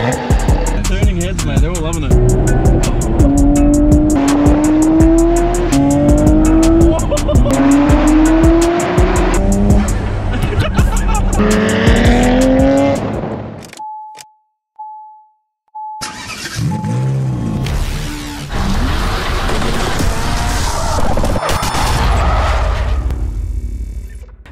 They're turning heads, man. They're all loving it.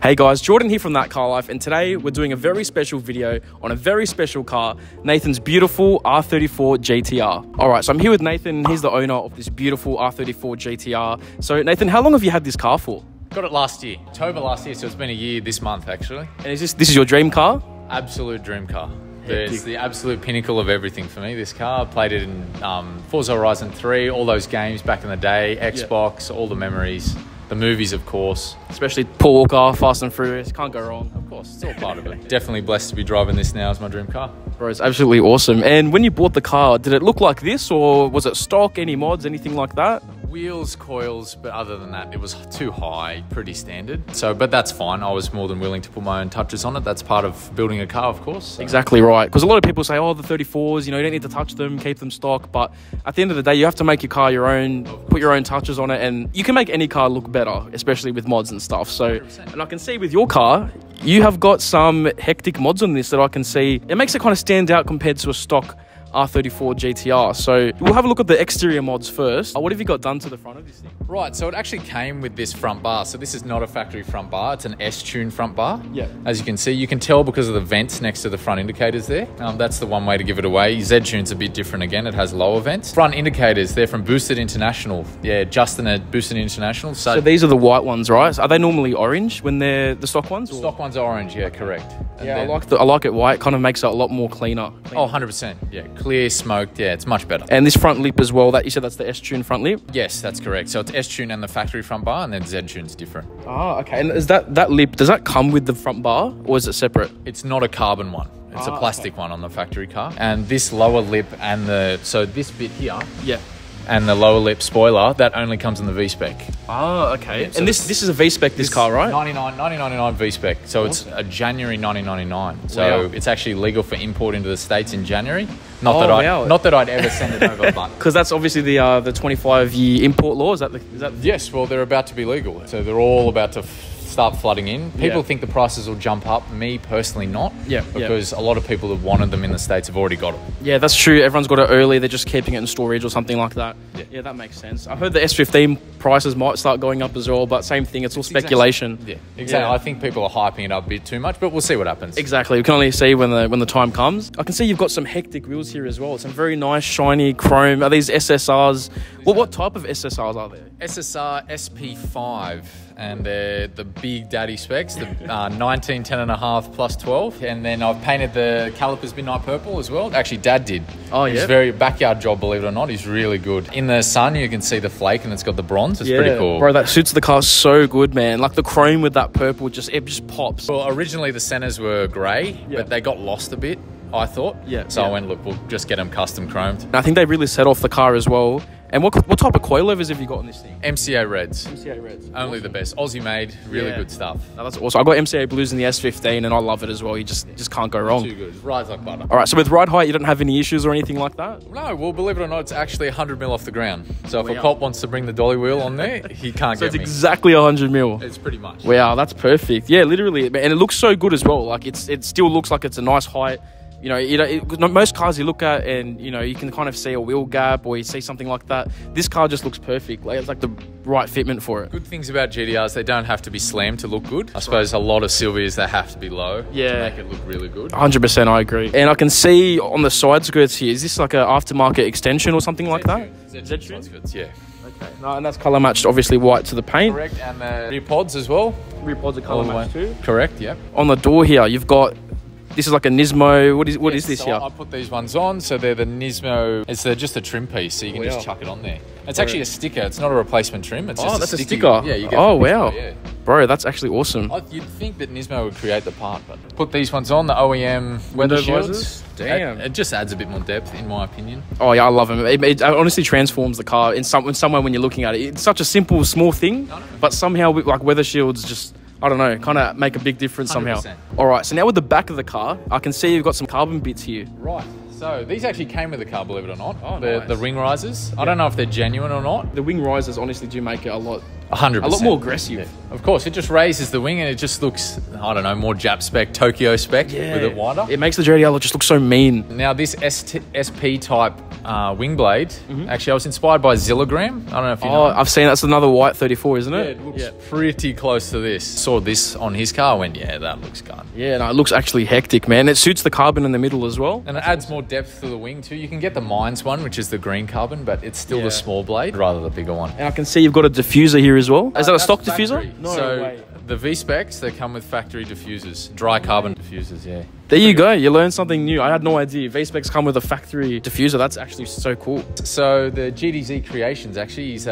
Hey guys, Jordan here from ThatCarLife, and today we're doing a very special video on a very special car, Nathan's beautiful R34 GTR. Alright, so I'm here with Nathan, he's the owner of this beautiful R34 GTR. So Nathan, how long have you had this car for? Got it last year, October last year, so it's been a year this month actually. And this is your dream car? Absolute dream car. It's the absolute pinnacle of everything for me, this car. I played it in Forza Horizon 3, all those games back in the day, Xbox, all the memories. The movies, of course. Especially Paul Walker, Fast and Furious, can't go wrong. Of course, it's all part of it. Definitely blessed to be driving this now as my dream car. Bro, it's absolutely awesome. And when you bought the car, did it look like this, or was it stock, any mods, anything like that? Wheels, coils, but other than that, it was too high, pretty standard. So, but that's fine. I was more than willing to put my own touches on it. That's part of building a car, of course. So. Exactly right. Because a lot of people say, oh, the 34s, you know, you don't need to touch them, keep them stock. But at the end of the day, you have to make your car your own, put your own touches on it, and you can make any car look better, especially with mods and stuff. So, 100%. And I can see with your car, you have got some hectic mods on this that I can see. It makes it kind of stand out compared to a stock R34 GTR. So we'll have a look at the exterior mods first. What have you got done to the front of this thing? Right, so it actually came with this front bar. So this is not a factory front bar, it's an S-tune front bar. Yeah. As you can see, you can tell because of the vents next to the front indicators there. That's the one way to give it away. Z-tune's a bit different again, it has lower vents. Front indicators, they're from Boosted International. Yeah, Justin at Boosted International. So these are the white ones, right? Are they normally orange when they're the stock ones? The stock ones are orange, yeah, correct. And yeah, I like it white, kind of makes it a lot more cleaner. Oh, 100%, yeah. Clear, smoked, yeah, it's much better. And this front lip as well, that you said that's the S-tune front lip? Yes, that's correct. So it's S-tune and the factory front bar, and then Z-tune's different. Oh, okay. And is that lip, does that come with the front bar, or is it separate? It's not a carbon one. It's a plastic one on the factory car. And this lower lip and so this bit here. Yeah. And the lower lip spoiler, that only comes in the VSPEC. Oh, okay. Yeah, so and this is a VSPEC, this car, right? 1999 VSPEC. So it's a January 1999. So it's actually legal for import into the States in January. Not that I'd ever send it over, but because that's obviously the 25-year import law. Is that? Yes. Well, they're about to be legal, so they're all about to start flooding in. People think the prices will jump up. Me personally, not. Yeah. Because a lot of people that wanted them in the States have already got it. Yeah, that's true. Everyone's got it early. They're just keeping it in storage or something like that. Yeah, that makes sense. I heard the S15 prices might start going up as well, but same thing. It's all speculation. Exactly. I think people are hyping it up a bit too much, but we'll see what happens. Exactly. We can only see when the time comes. I can see you've got some hectic wheels here as well. Some very nice, shiny chrome. Are these SSRs? Well, what type of SSRs are there? SSR SP5, and they're the big daddy specs, the 19, 10.5 plus 12. And then I've painted the calipers midnight purple as well. Actually, Dad did. Oh, yeah. It's very backyard job, believe it or not. He's really good. In the sun, you can see the flake, and it's got the bronze. It's pretty cool. Bro, that suits the car so good, man. Like the chrome with that purple, it just pops. Well, originally the centers were grey, but they got lost a bit, I thought. So I went, look, we'll just get them custom chromed. And I think they really set off the car as well. And what type of coilovers have you got on this thing? MCA Reds. MCA Reds. Only the best. Aussie made, really good stuff. No, that's awesome. I got MCA Blues in the S15 and I love it as well. You just can't go wrong. Too good. Rides like butter. All right, so with ride height, you don't have any issues or anything like that? No, well, believe it or not, it's actually 100 mil off the ground. So if a cop wants to bring the dolly wheel on there, he can't get me. So it's exactly 100 mil? It's pretty much. Wow, that's perfect. Yeah, literally. And it looks so good as well. Like it still looks like it's a nice height. You know, most cars you look at and, you know, you can kind of see a wheel gap or you see something like that. This car just looks perfect. Like, it's like the right fitment for it. Good things about GTRs, they don't have to be slammed to look good. I suppose a lot of Silvias, they have to be low to make it look really good. 100%, I agree. And I can see on the side skirts here, is this like an aftermarket extension or something like that? Z-tune skirts, yeah. Okay. No, and that's colour matched, obviously white to the paint. Correct, and the rear pods as well. Rear pods are colour matched too. Correct, yeah. On the door here, you've got... This is like a Nismo. What is this here? I put these ones on, so they're the Nismo. They're just a trim piece, so you can just chuck it on there. It's actually a sticker. It's not a replacement trim. It's just that's a sticker. Yeah, you get wow. Bro, that's actually awesome. You'd think that Nismo would create the part, but put these ones on, the OEM weather shields. Damn. It just adds a bit more depth, in my opinion. Oh, yeah, I love them. It honestly transforms the car in some way when you're looking at it. It's such a simple, small thing, but somehow, like, weather shields just I don't know, kind of make a big difference 100%. somehow. All right, so now with the back of the car, I can see you've got some carbon bits here. Right. So these actually came with the car, believe it or not. Oh, the, nice. the ring risers. I don't know if they're genuine or not. The wing risers honestly do make it a lot 100%. A lot more aggressive. Yeah. Of course, it just raises the wing and it just looks, I don't know, more Jap spec, Tokyo spec with it wider. It makes the JDR just look so mean. Now this SP type wing blade, actually I was inspired by Zillagram. I don't know if you know. I've seen that's another white 34, isn't it? It looks pretty close to this. Saw this on his car, went, yeah, that looks gun. Yeah, no, it looks actually hectic, man. It suits the carbon in the middle as well. And it adds more depth to the wing too. You can get the Mines one, which is the green carbon, but it's still the small blade rather the bigger one. And I can see you've got a diffuser here as well. Is that a stock diffuser? No way. The VSPECs, they come with factory diffusers, dry carbon diffusers, yeah. There you go. You learned something new. I had no idea. VSPECs come with a factory diffuser. That's actually so cool. So the GDZ Creations, actually, he's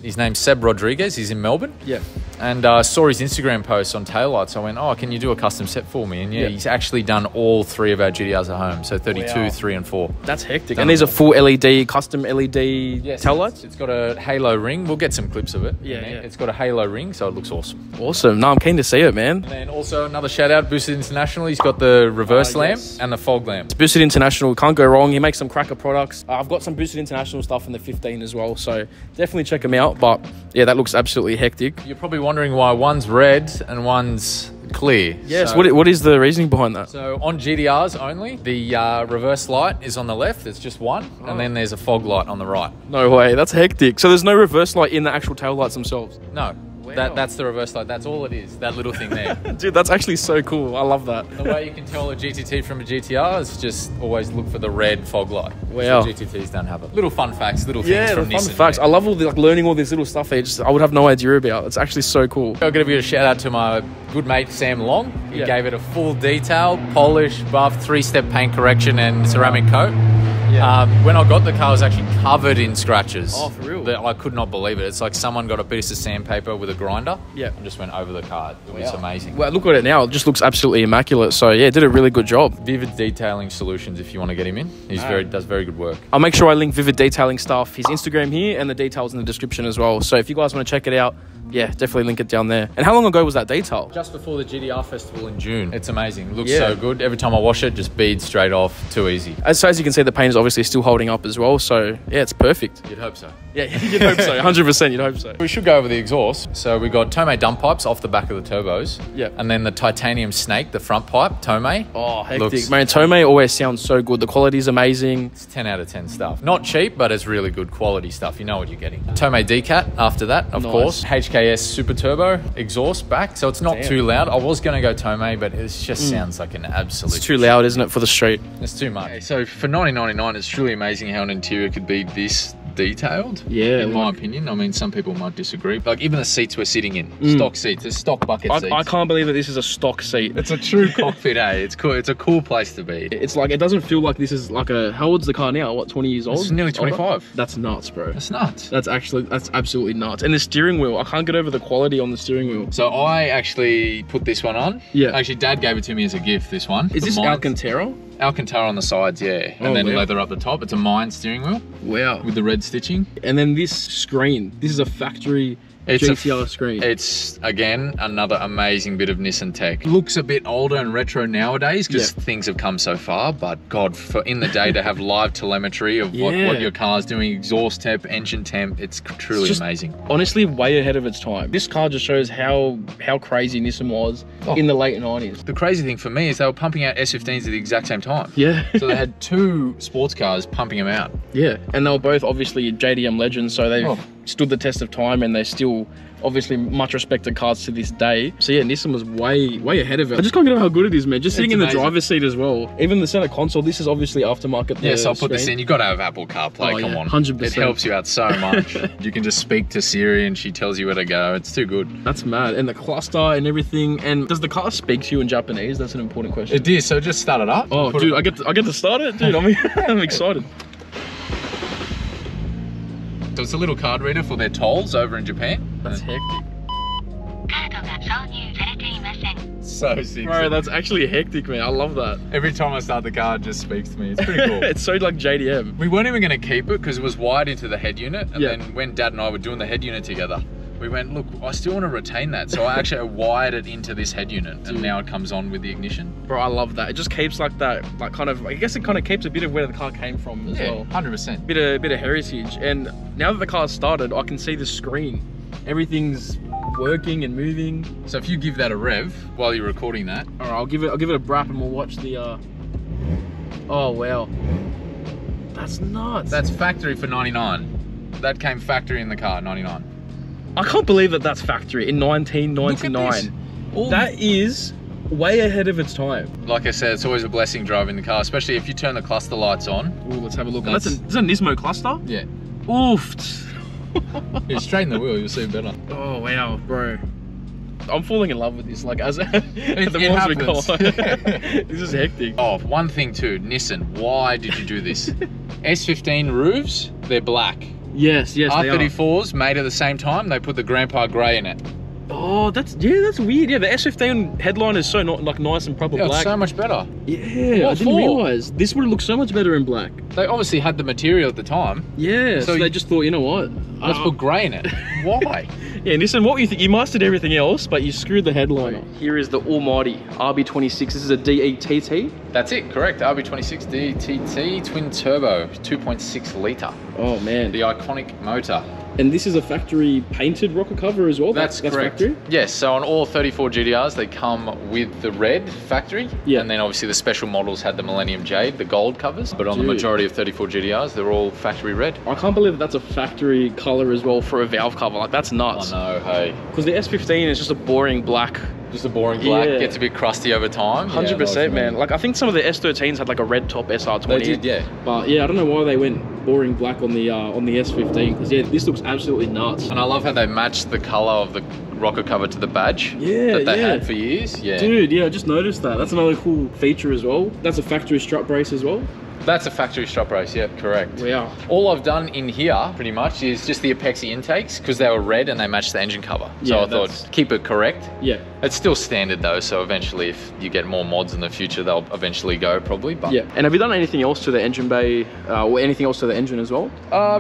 his name's Seb Rodriguez. He's in Melbourne. Yeah. And saw his Instagram post on taillights. I went, oh, can you do a custom set for me? And he's actually done all 3 of our GTRs at home. So 32, 3 and 4. That's hectic. And these are full LED, custom LED taillights? It's got a halo ring. We'll get some clips of it. Yeah. It's got a halo ring, so it looks awesome. Awesome. No, I'm keen to see it, man. And then also another shout out, Boosted International. He's got the reverse lamp and the fog lamp. Boosted International, can't go wrong. He makes some cracker products. I've got some Boosted International stuff in the 15 as well, so definitely check him out. But yeah, that looks absolutely hectic. You're probably wondering why one's red and one's clear. Yes, so, what is the reasoning behind that? So on GTRs only, the reverse light is on the left, it's just one, and then there's a fog light on the right. No way, that's hectic. So there's no reverse light in the actual tail lights themselves? No. That's the reverse light. That's all it is. That little thing there. Dude, that's actually so cool. I love that. The way you can tell a GTT from a GTR is just always look for the red fog light. Wow. So GTTs don't have it. Little fun facts, little things from Nissan. Yeah, fun facts. I love all the learning all this little stuff that I would have no idea about. It's actually so cool. I'll give you a shout out to my good mate Sam Long. He gave it a full detail, polish, buff, 3-step paint correction and ceramic coat. When I got the car, it was actually covered in scratches. Oh, for real? I could not believe it. It's like someone got a piece of sandpaper with a grinder and just went over the car. It was amazing. Well, look at it now. It just looks absolutely immaculate. So, yeah, did a really good job. Vivid Detailing Solutions, if you want to get him in. He does very good work. I'll make sure I link Vivid Detailing stuff, his Instagram here, and the details in the description as well. So if you guys want to check it out, yeah, definitely link it down there. And how long ago was that detail? Just before the GTR festival in June. It's amazing. Looks so good. Every time I wash it, just beads straight off. Too easy. As you can see, the paint is obviously still holding up as well. So, yeah, it's perfect. You'd hope so. Yeah, you'd hope so. 100% you'd hope so. We should go over the exhaust. So we got Tomei dump pipes off the back of the turbos. Yeah. And then the titanium snake, the front pipe, Tomei. Oh, hectic. Man, Tomei always sounds so good. The quality is amazing. It's 10 out of 10 stuff. Not cheap, but it's really good quality stuff. You know what you're getting. Tomei DCAT after that, of course. HKS Super Turbo exhaust back, so it's not too loud. I was going to go Tomei, but it just sounds like an absolute... It's too loud, isn't it, for the street? It's too much. Okay, so for $19.99, it's truly amazing how an interior could be this detailed. Yeah, in my opinion. I mean, some people might disagree. Like even the seats we're sitting in, stock seats, there's stock bucket seats. I can't believe that this is a stock seat. It's a true cockpit, eh? It's cool. It's a cool place to be. It's like, it doesn't feel like this is like a, how old's the car now? What, 20 years old? It's nearly 25. That's nuts, bro. That's nuts. That's absolutely nuts. And the steering wheel, I can't get over the quality on the steering wheel. So I actually put this one on. Yeah. Actually, Dad gave it to me as a gift, this one. Is this Alcantara? Alcantara on the sides, yeah. And then leather up the top. It's a Mine steering wheel. Wow. With the red stitching. And then this screen, this is a factory GTR screen. It's, again, another amazing bit of Nissan tech. Looks a bit older and retro nowadays because things have come so far, but God, for in the day to have live telemetry of what your car's doing, exhaust temp, engine temp, it's truly amazing. Honestly, way ahead of its time. This car just shows how crazy Nissan was in the late 90s. The crazy thing for me is they were pumping out S15s at the exact same time. Yeah. So they had 2 sports cars pumping them out. Yeah, and they were both obviously JDM legends, so they've stood the test of time, and they're still obviously much respected cars to this day. So yeah, Nissan was way ahead of it. I just can't get over how good it is, man. Just sitting in the driver's seat as well. Even the center console, this is obviously aftermarket. Yes, I'll put this in. You've got to have Apple CarPlay, come on. 100%. It helps you out so much. You can just speak to Siri and she tells you where to go. It's too good. That's mad. And the cluster and everything. And does the car speak to you in Japanese? That's an important question. It did, so just start it up. Oh, dude, I get to start it? Dude, I'm excited. So it's a little card reader for their tolls over in Japan. That's hectic. So sick. Bro, that's actually hectic, man. I love that. Every time I start the car, it just speaks to me. It's pretty cool. It's so like JDM. We weren't even going to keep it because it was wired into the head unit. And then when Dad and I were doing the head unit together, we went, look, I still want to retain that. So I actually wired it into this head unit, and now it comes on with the ignition. Bro, I love that. It just keeps like that, like kind of, I guess it kind of keeps a bit of where the car came from as well. 100%. Bit of heritage. And now that the car's started, I can see the screen. Everything's working and moving. So if you give that a rev while you're recording that. All right, I'll give it a brap and we'll watch the, oh wow. That's nuts. That's factory for 99. That came factory in the car, 99. I can't believe that that's factory in 1999. That is way ahead of its time. Like I said, it's always a blessing driving the car, especially if you turn the cluster lights on. Ooh, let's have a look. That's a Nismo cluster? Yeah. Oof. Yeah, straighten the wheel, you'll see better. Oh wow, bro. I'm falling in love with this. Like as the it more we go, this is hectic. Oh, one thing too, Nissan. Why did you do this? S15 roofs, they're black. Yes, R34s made at the same time. They put the grandpa grey in it. Oh, that's weird. Yeah, the S15 headline is so not like nice and proper black. It's so much better. Yeah, I didn't realise this would look so much better in black. They obviously had the material at the time. Yeah, so they just thought, you know what? Let's put grey in it. Why? Yeah, Nissan, what you think? You mastered everything else, but you screwed the headline up. Here is the almighty RB26. This is a DETT. That's it, correct. RB26 DETT twin turbo, 2.6 litre. Oh man. The iconic motor. And this is a factory painted rocker cover as well? That's correct. Factory? Yes, so on all 34 GTRs, they come with the red factory. Yeah. And then obviously the special models had the Millennium Jade, the gold covers. But on the majority of 34 GTRs, they're all factory red. I can't believe that's a factory color as well for a valve cover. Like, that's nuts. I know, hey. Because the S15 is just a boring black. Just a boring black, gets a bit crusty over time. 100%, man. Like, I think some of the S13s had like a red top SR20. They did, yeah. But yeah, I don't know why they went boring black on the S15, because yeah, this looks absolutely nuts. And I love how they matched the color of the rocker cover to the badge that they had for years. Yeah, dude, yeah, I just noticed that. That's another cool feature as well. That's a factory strut brace as well. That's a factory strut brace, yeah, correct. Wow. All I've done in here, pretty much, is just the Apexi intakes, because they were red and they matched the engine cover. So I thought, keep it correct. Yeah. It's still standard though, so eventually if you get more mods in the future, they'll eventually go probably. But yeah. And have you done anything else to the engine bay, or anything else to the engine as well?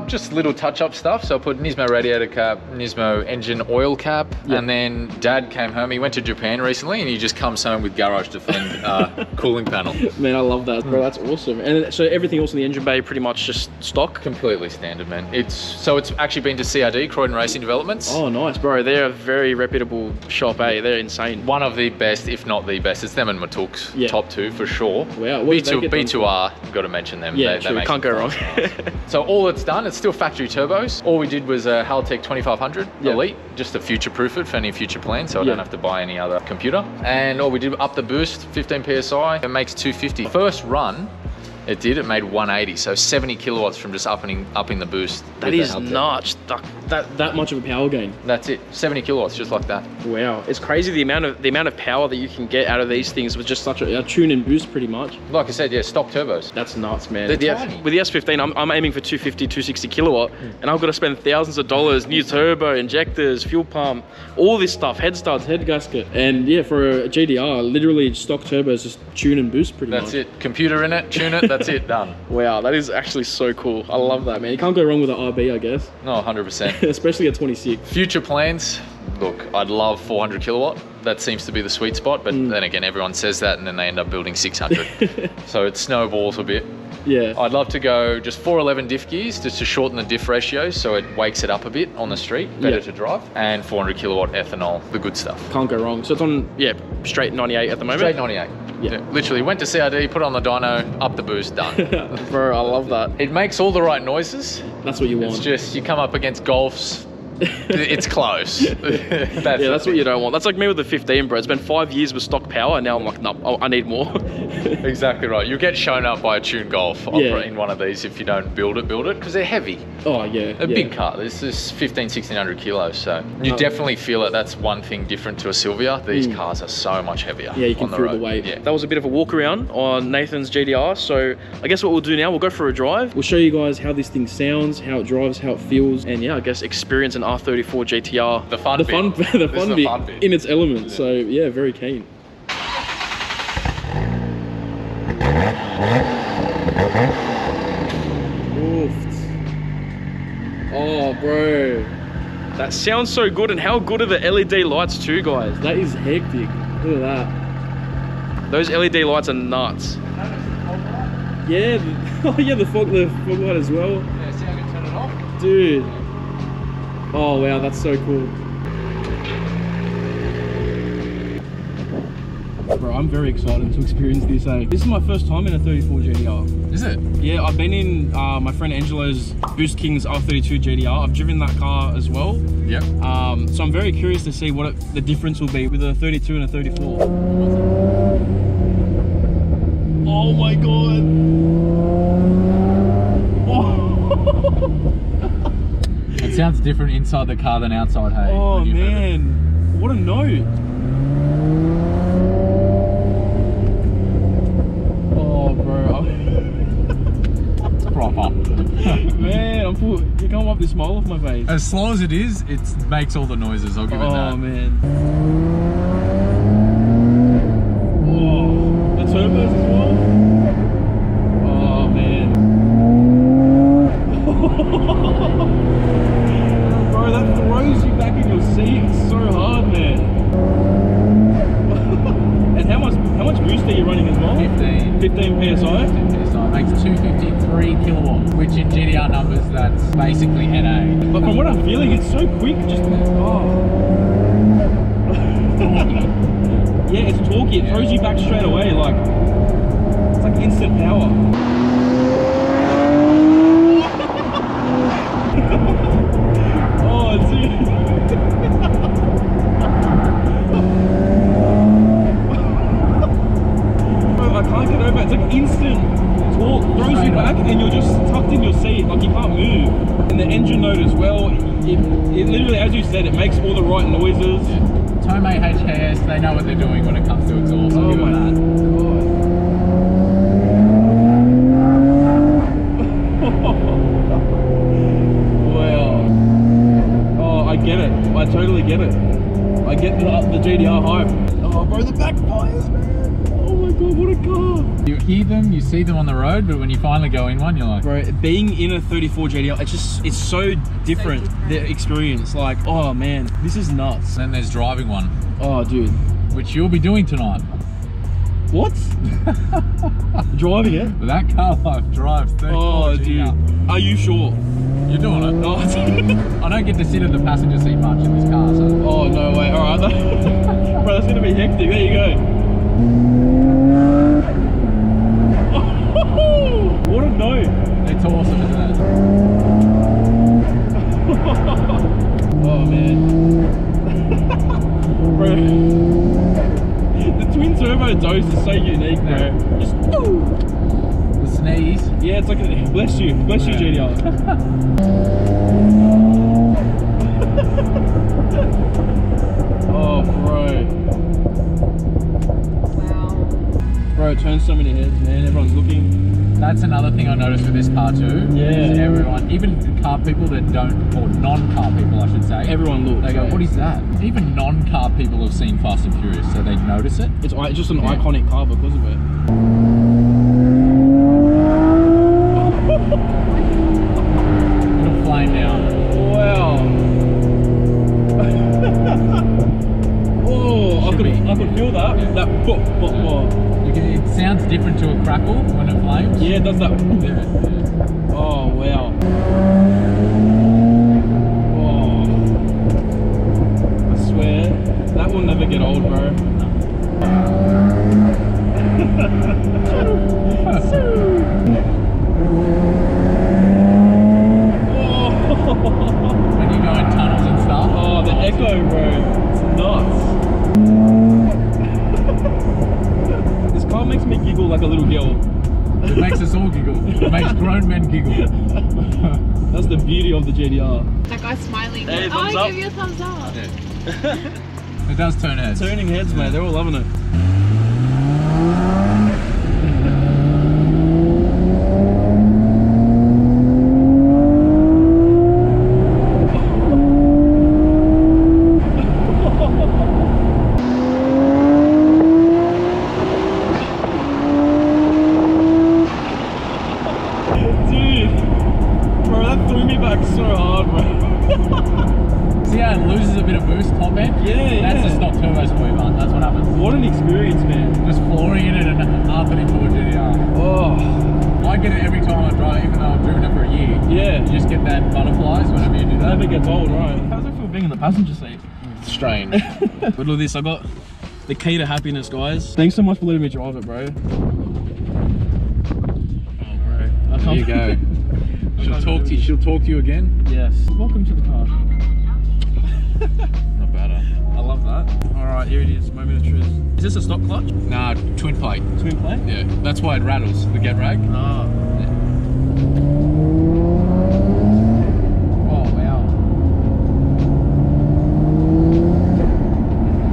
Just little touch-up stuff. So I put Nismo radiator cap, Nismo engine oil cap, and then Dad came home. He went to Japan recently, and he just comes home with Garage Defend cooling panel. Man, I love that, bro. That's awesome. And so everything else in the engine bay pretty much just stock? Completely standard, man. It's actually been to CRD, Croydon Racing Developments. Oh, nice, bro. They're a very reputable shop, eh? They're insane. One of the best, if not the best. It's them and Matuk's top two for sure. Wow. B2R, got to mention them. Yeah, true. Can't go wrong. So all it's done, it's still factory turbos. All we did was a Haltech 2500 Elite, just to future-proof it for any future plans, so I don't have to buy any other computer. And all we did, up the boost, 15 PSI, it makes 250. First run, it made 180, so 70 kilowatts from just upping the boost. That is nuts. That much of a power gain. That's it, 70 kilowatts, just like that. Wow, it's crazy the amount of power that you can get out of these things with just such a tune and boost, pretty much. Like I said, yeah, stock turbos. That's nuts, man. They're tiny. With the S15, I'm aiming for 250, 260 kilowatt, and I've got to spend thousands of dollars, new turbo, injectors, fuel pump, all this stuff, head studs, head gasket, and yeah, for a GDR, literally stock turbos, just tune and boost pretty much. That's it. Computer in it, tune it. That's it, done. Wow, that is actually so cool. I love that, man. You can't go wrong with an RB, I guess. No, 100%. Especially at 26. Future plans, look, I'd love 400 kilowatt. That seems to be the sweet spot, but then again, everyone says that and then they end up building 600. So it snowballs a bit. Yeah. I'd love to go just 411 diff gears just to shorten the diff ratio so it wakes it up a bit on the street, better to drive. And 400 kilowatt ethanol, the good stuff. Can't go wrong. So it's on, straight 98 at the moment? Straight 98. Yeah. Literally went to CRD, put it on the dyno, up the boost, done. Bro, I love that. It makes all the right noises. That's what you want. It's just, you come up against Golfs, it's close. That's what you don't want. That's like me with the 15, bro. It's been 5 years with stock power, and now I'm like, no, I need more. Exactly right. You'll get shown up by a tuned Golf in one of these if you don't build it, because they're heavy. Oh, yeah. A big car. This is 1600 kilos, so you definitely feel it. That's one thing different to a Silvia. These cars are so much heavier. Yeah, you can feel the weight. Yeah. That was a bit of a walk around on Nathan's GTR, so I guess what we'll do now, we'll go for a drive. We'll show you guys how this thing sounds, how it drives, how it feels, and yeah, I guess experience an R34 GTR. The fun bit in its element. So yeah, very keen. Oofed. Oh, bro. That sounds so good. And how good are the LED lights too, guys? That is hectic. Look at that. Those LED lights are nuts. Yeah, oh yeah, the fog light as well. Yeah, see how I can turn it off? Dude. Oh wow, that's so cool. Bro, I'm very excited to experience this. This is my first time in a 34 GTR. Is it? Yeah, I've been in my friend Angelo's Boost King's R32 GTR. I've driven that car as well. Yep. So I'm very curious to see what the difference will be with a 32 and a 34. Oh my god. It sounds different inside the car than outside, hey? Oh man, what a note. Man, you can't wipe the smile off my face. As slow as it is, it makes all the noises, I'll give it that. Oh man. Oh, the turbos as well? Oh man. Bro, that throws you back in your seat so hard, man. And how much boost are you running as well? 15 PSI? 15 PSI. Makes 253 kilowatts, which in GTR numbers, that's basically NA. But from what I'm feeling, it's so quick, just, oh. Yeah, it's torquey, it throws you back straight away, like, it's like instant power. Oh, dude. Bro, I can't get over it, it's like instant. Throws you back and you're just tucked in your seat, like you can't move. And the engine note as well, it literally, as you said, it makes all the right noises. Yeah. Tomei HKS, they know what they're doing when it comes to exhaust. Oh my god. Wow. Oh, I get it. I totally get it. I get the GTR hype. Oh bro, the backfires, man. Oh my god, what a car. You hear them, you see them on the road, but when you finally go in one, you're like... Bro, being in a 34 GTR, it's so different, the experience. Like, oh man, this is nuts. Then there's driving one. Oh, dude. Which you'll be doing tonight. What? Driving it? ThatCarLife drives 34 Oh, GTR. dude. Are you sure? You're doing it? Oh, I don't get to sit in the passenger seat much in this car, so... Oh, no way. Alright. Bro, that's going to be hectic. There you go. What a note! It's awesome, isn't it? Oh man. Bro. The twin turbo dose is so unique, bro. Just the sneeze. Yeah, it's like a bless you GTR. Oh bro. Wow. Bro, it turns so many heads, man. Everyone's looking. That's another thing I noticed with this car too. Yeah. Is everyone, even car people that don't, or non-car people I should say. Everyone looks. They go, what is that? Even non-car people have seen Fast and Furious, so they notice it. It's just an iconic car because of it. Little flame down. Wow. Oh, I could feel that. Yeah. That pop, pop, pop. It sounds different to a crackle when it flames. Yeah, it does that. Yeah. Oh, wow. Oh. I swear, that will never get old, bro. When you go in tunnels and stuff. Oh, the echo, bro. It's nuts. This car makes me giggle like a little girl. It makes us all giggle. It makes grown men giggle. That's the beauty of the GTR. That guy's smiling. Hey, Oh, thumbs I up. give you a thumbs up. Yeah. It does turn heads. Turning heads, mate. They're all loving it. See how it loses a bit of boost top end? Yeah, That's just not turbos for you, man. That's what happens. What an experience, man. Just flooring it in an R34 GTR. Oh. I get it every time I drive, even though I've driven it for a year. Yeah. You just get that butterflies whenever you do that. Never gets old, right? How does it feel being in the passenger seat? Strange. But look at this, I got the key to happiness, guys. Thanks so much for letting me drive it, bro. Oh, bro. There you go. She'll talk to you again? Yes. Welcome to the car. Not bad, huh? I love that. Alright, here it is, moment of truth. Is this a stock clutch? Nah, twin plate. Twin plate? Yeah, that's why it rattles, the get rag. Ah. Yeah. Oh, wow.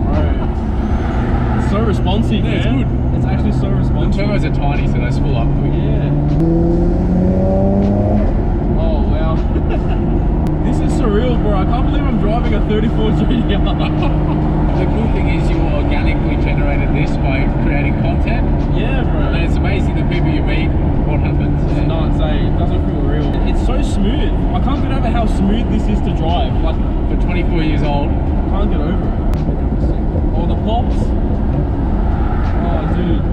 Bro. It's so responsive, Yeah, it's man. good. It's actually so The responsive. turbos are tiny, so they spool up quick. Yeah. Oh, wow. This is surreal, bro. I can't believe I'm driving a 34 GTR. The cool thing is you organically generated this by creating content. Yeah, bro. And it's amazing the people you meet, what happens. It's nuts, eh? It doesn't feel real. It's so smooth. I can't get over how smooth this is to drive. Like, For 24 years old. can't get over it. Oh, the pops. Oh, dude.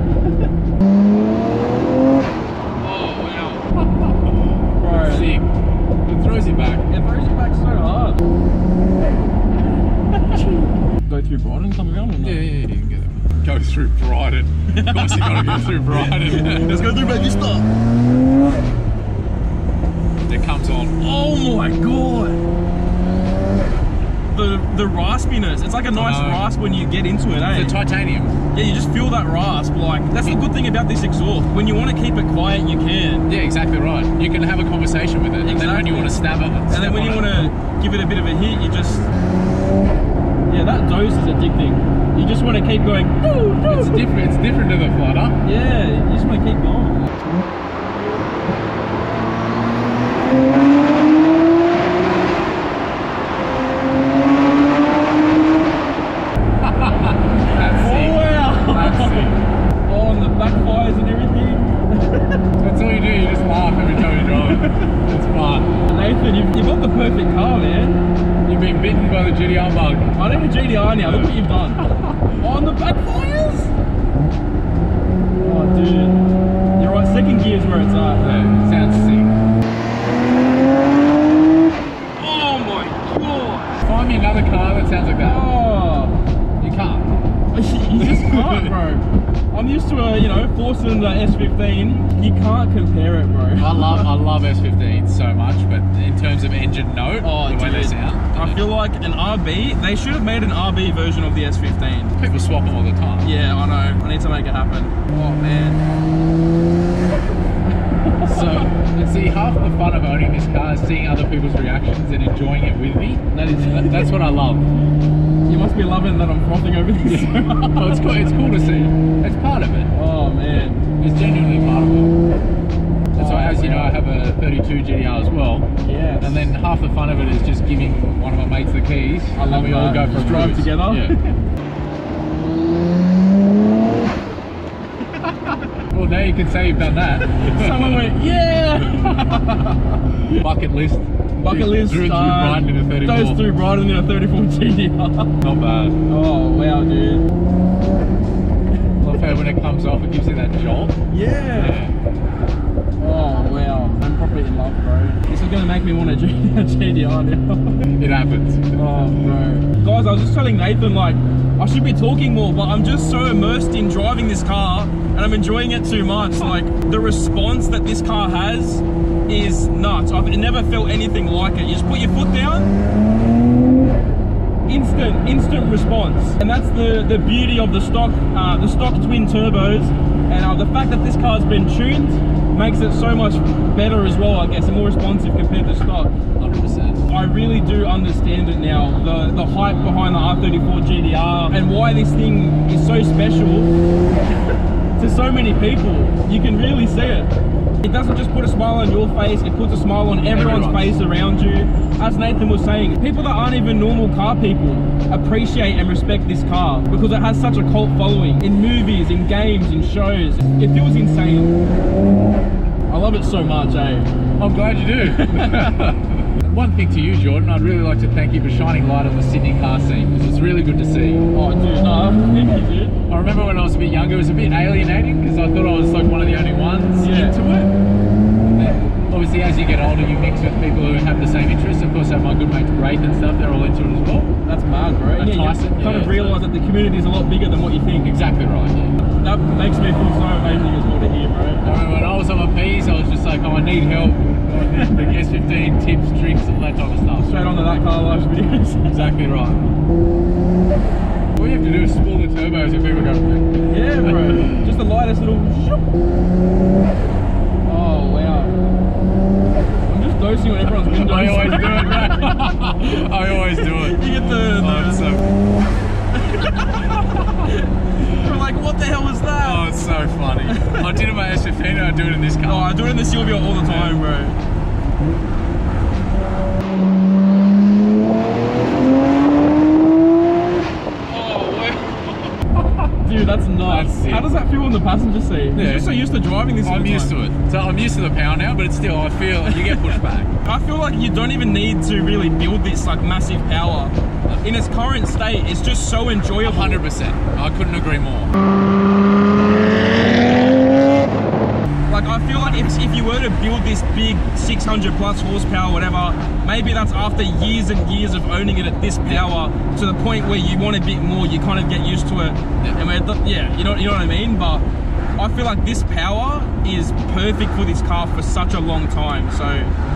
Oh, wow. Bro. Sick. It throws you back. It throws you back so hard. Go through Brighton, come around or not? Yeah, you can get it. Go through Brighton. Of course you gotta go through Brighton. Let's go through Baby Stop. It comes on. Oh my god. The raspiness. It's like a nice rasp when you get into it, eh? The titanium. Yeah, you just feel that rasp. Like, that's the good thing about this exhaust. When you want to keep it quiet, you can. Yeah, exactly right. You can have a conversation with it. And then when you want to stab it, And then when you want to give it a bit of a hit, you just... Yeah, that dose is addicting. You just want to keep going. It's different to the flutter. Yeah, you just want to keep going. That's sick. Wow. That's sick. Oh, and the backfires and everything. That's all you do, you just laugh every time you drive. It's fun. Nathan, you've got the perfect car, man. You've been bitten by the GTR bug. I need a GDR now, look what you've done. On the backfires? Oh, dude. You're right, second gear's where it's at. Yeah, sounds sick. Oh my god. Find me another car that sounds like that. Oh. You can't. You just can't, bro. I'm used to a, 4-cylinder S15. You can't compare it, bro. I love S15s so much, but in terms of engine note, the way they sound. I feel like an RB, they should have made an RB version of the S15. People swap them all the time. Yeah, I know. I need to make it happen. Oh, man. So, see, half the fun of owning this car is seeing other people's reactions and enjoying it with me. That's what I love. You must be loving that I'm frothing over this. Well, it's cool to see. It's part of it. Oh, man. It's genuinely part of it. That's why, as you know, I have a 32 GTR as well. Yeah. And then half the fun of it is just giving one of my mates the keys. I love and we all go for a drive cruise. together. Yeah. Well, now you can say you've done that. Someone went, yeah! Bucket list. Bucket list. Through Brighton in a 34. Goes through Brighton in a 34 GTR. Not bad. Oh, wow, dude. Love how when it comes off, it gives you that jolt. Yeah. Oh, wow. I'm probably in love, bro. This is going to make me want a GTR now. It happens. Oh, bro. Guys, I was just telling Nathan, like, I should be talking more, but I'm just so immersed in driving this car and I'm enjoying it too much. Like, the response that this car has is nuts. I've never felt anything like it. You just put your foot down, instant response. And that's the beauty of the stock twin turbos. And the fact that this car's been tuned makes it so much better as well, I guess, and more responsive compared to stock. 100%. I really do understand it now, the hype behind the R34 GTR and why this thing is so special to so many people. You can really see it. It doesn't just put a smile on your face, it puts a smile on everyone's face around you. As Nathan was saying, people that aren't even normal car people appreciate and respect this car because it has such a cult following in movies, in games, in shows. It feels insane. I love it so much, eh? I'm glad you do. And one thing to you, Jordan, I'd really like to thank you for shining light on the Sydney car scene, because it's really good to see. Oh, dude, no, thank you, dude. I remember when I was a bit younger, it was a bit alienating, because I thought I was like one of the only ones into it. And then, obviously, as you get older, you mix with people who have the same interests. Of course, I have my good mates Wraith and stuff, they're all into it as well. That's mad, bro. And Tyson, you kind of realise that the community is a lot bigger than what you think. Exactly right, yeah. That makes me feel so amazing as well to hear, bro. I remember when I was on my P's, I was just like, oh, I need help. The S15 tips, tricks, all that type of stuff. Straight on to ThatCarLife videos. Exactly right. All you have to do is spool the turbos if people go. Yeah, bro. Just the lightest little. Oh wow. I'm just dosing on everyone's windows. I always do it, right? I always do it. You get the We're like, what the hell was that? Oh, it's so funny. I did it in my S15, I do it in this car. Oh, I do it in the Silvio all the time, bro. Dude, that's nuts. How does that feel in the passenger seat? Yeah. You're so used to driving this. I'm used to it. So I'm used to the power now, but it's still, I feel like you get pushed back. I feel like you don't even need to really build this like massive power. In its current state, it's just so enjoyable. 100%. I couldn't agree more. Like, I feel like if you were to build this big 600 plus horsepower, whatever, maybe that's after years and years of owning it at this power, to the point where you want a bit more, you kind of get used to it. Yeah. And you know what I mean? But I feel like this power is perfect for this car for such a long time. So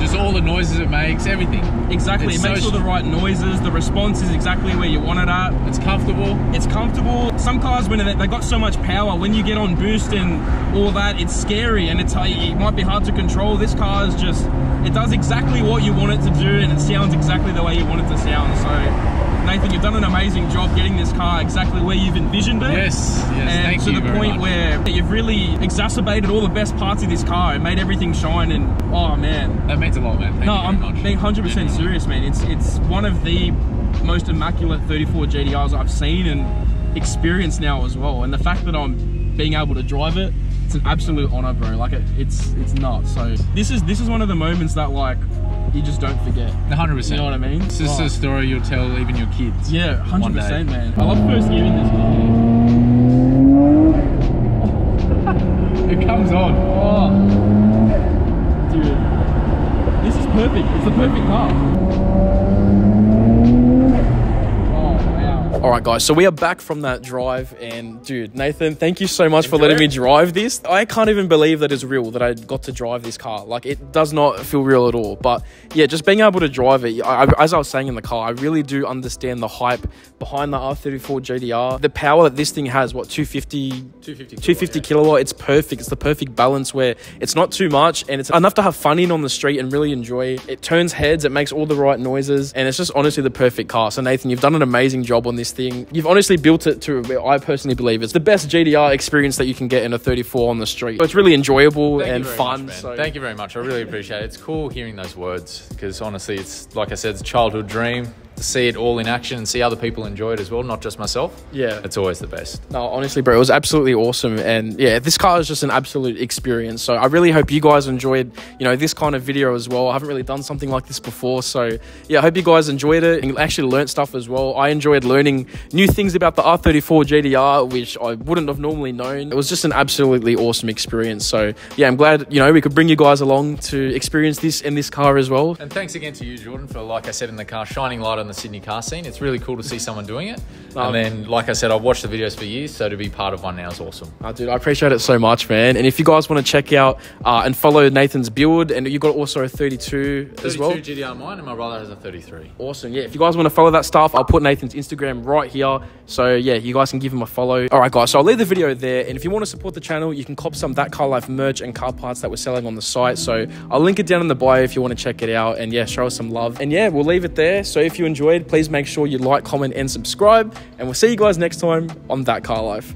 just all the noises it makes, everything. Exactly, it makes all the right noises. The response is exactly where you want it at. It's comfortable. It's comfortable. Some cars, when they got so much power, when you get on boost and all that, it's scary and it might be hard to control. This car is just, it does exactly what you want it to do, and it sounds exactly the way you want it to sound. So Nathan, you've done an amazing job getting this car exactly where you've envisioned it. Yes, and thank you. To the point where you've really exacerbated all the best parts of this car and made everything shine. And oh man, that means a lot, man. Thank you I'm being 100% serious, man. It's one of the most immaculate 34 GTRs I've seen and experienced now as well. And the fact that I'm being able to drive it, it's an absolute honor, bro. Like it's nuts. So this is one of the moments that like you just don't forget. 100%. You know what I mean? This is a story you'll tell even your kids. Yeah, 100%, man. I love first gear in this car. It comes on. Oh, dude, this is perfect. It's the perfect car. All right, guys, so we are back from that drive, and dude, Nathan, thank you so much for letting me drive this. I can't even believe that it's real, that I got to drive this car. Like, it does not feel real at all. But yeah, just being able to drive it, as I was saying in the car, I really do understand the hype behind the R34 GTR. The power that this thing has, what, 250 kilowatt, it's perfect. It's the perfect balance where it's not too much and it's enough to have fun in on the street and really enjoy. It turns heads, it makes all the right noises, and it's just honestly the perfect car. So Nathan, you've done an amazing job on this thing. You've honestly built it to where I personally believe it's the best GTR experience that you can get in a 34 on the street. So it's really enjoyable and fun. Thank you very much. I really appreciate it. It's cool hearing those words, because honestly, it's like I said, it's a childhood dream. To see it all in action and see other people enjoy it as well, not just myself. Yeah, it's always the best. No, honestly, bro, it was absolutely awesome. And yeah, this car is just an absolute experience. So I really hope you guys enjoyed, you know, this kind of video as well. I haven't really done something like this before. So yeah, I hope you guys enjoyed it and actually learned stuff as well. I enjoyed learning new things about the R34 GTR, which I wouldn't have normally known. It was just an absolutely awesome experience. So yeah, I'm glad, you know, we could bring you guys along to experience this in this car as well. And thanks again to you, Jordan, for, like I said in the car, shining light on the Sydney car scene. It's really cool to see someone doing it. And then, like I said, I've watched the videos for years, so to be part of one now is awesome. Dude, I appreciate it so much, man. And if you guys want to check out and follow Nathan's build, and you've got also a 32 as well. 32 GTR mine, and my brother has a 33. Awesome. Yeah, if you guys want to follow that stuff, I'll put Nathan's Instagram right here. So yeah, you guys can give him a follow. All right, guys, so I'll leave the video there. And if you want to support the channel, you can cop some ThatCarLife merch and car parts that we're selling on the site. So I'll link it down in the bio if you want to check it out. And yeah, show us some love. And yeah, we'll leave it there. So if you enjoyed, please make sure you like, comment, and subscribe. And we'll see you guys next time on ThatCarLife.